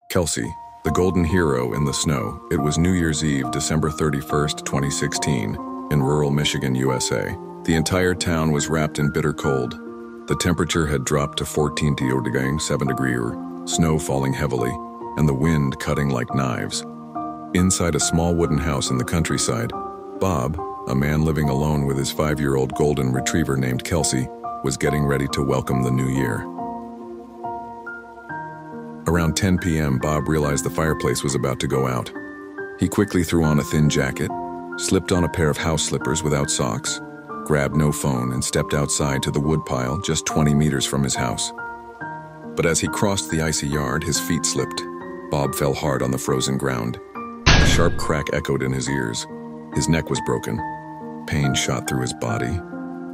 Kelsey, the golden hero in the snow. It was New Year's Eve, December 31st, 2016, in rural Michigan, USA. The entire town was wrapped in bitter cold. The temperature had dropped to 14 to 7 degrees, snow falling heavily, and the wind cutting like knives. Inside a small wooden house in the countryside, Bob, a man living alone with his 5-year-old golden retriever named Kelsey, was getting ready to welcome the new year. Around 10 p.m., Bob realized the fireplace was about to go out. He quickly threw on a thin jacket, slipped on a pair of house slippers without socks, grabbed no phone, and stepped outside to the woodpile just 20 meters from his house. But as he crossed the icy yard, his feet slipped. Bob fell hard on the frozen ground. A sharp crack echoed in his ears. His neck was broken. Pain shot through his body,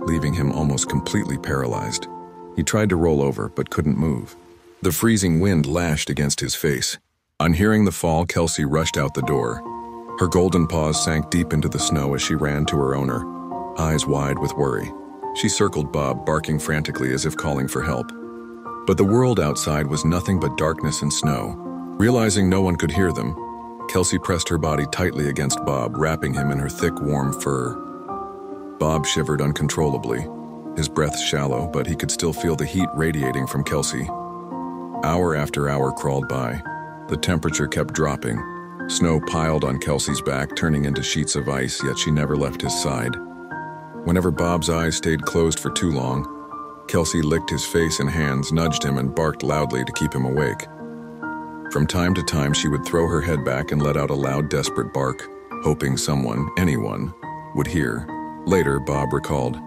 leaving him almost completely paralyzed. He tried to roll over, but couldn't move. The freezing wind lashed against his face. On hearing the fall, Kelsey rushed out the door. Her golden paws sank deep into the snow as she ran to her owner, eyes wide with worry. She circled Bob, barking frantically as if calling for help. But the world outside was nothing but darkness and snow. Realizing no one could hear them, Kelsey pressed her body tightly against Bob, wrapping him in her thick, warm fur. Bob shivered uncontrollably, his breath shallow, but he could still feel the heat radiating from Kelsey. Hour after hour crawled by. The temperature kept dropping. Snow piled on Kelsey's back, turning into sheets of ice, yet she never left his side. Whenever Bob's eyes stayed closed for too long, Kelsey licked his face and hands, nudged him, and barked loudly to keep him awake. From time to time, she would throw her head back and let out a loud, desperate bark, hoping someone, anyone, would hear. Later, Bob recalled,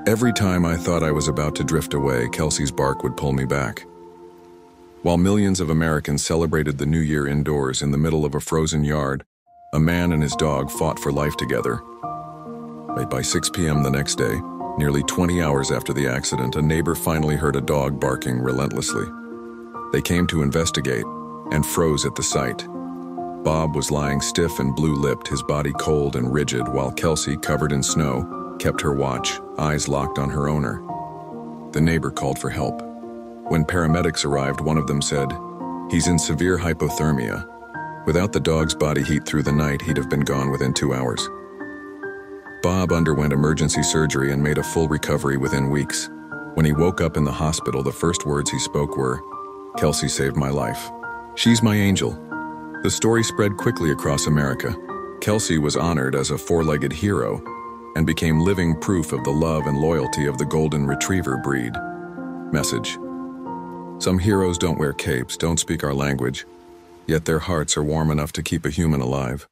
"Every time I thought I was about to drift away, Kelsey's bark would pull me back." While millions of Americans celebrated the New Year indoors in the middle of a frozen yard, a man and his dog fought for life together. By 6 p.m. the next day, nearly 20 hours after the accident, a neighbor finally heard a dog barking relentlessly. They came to investigate and froze at the sight. Bob was lying stiff and blue-lipped, his body cold and rigid, while Kelsey, covered in snow, kept her watch, eyes locked on her owner. The neighbor called for help. When paramedics arrived, one of them said, "He's in severe hypothermia. Without the dog's body heat through the night, he'd have been gone within 2 hours." Bob underwent emergency surgery and made a full recovery within weeks. When he woke up in the hospital, the first words he spoke were, "Kelsey saved my life. She's my angel." The story spread quickly across America. Kelsey was honored as a four-legged hero and became living proof of the love and loyalty of the golden retriever breed. Message: some heroes don't wear capes, don't speak our language, yet their hearts are warm enough to keep a human alive.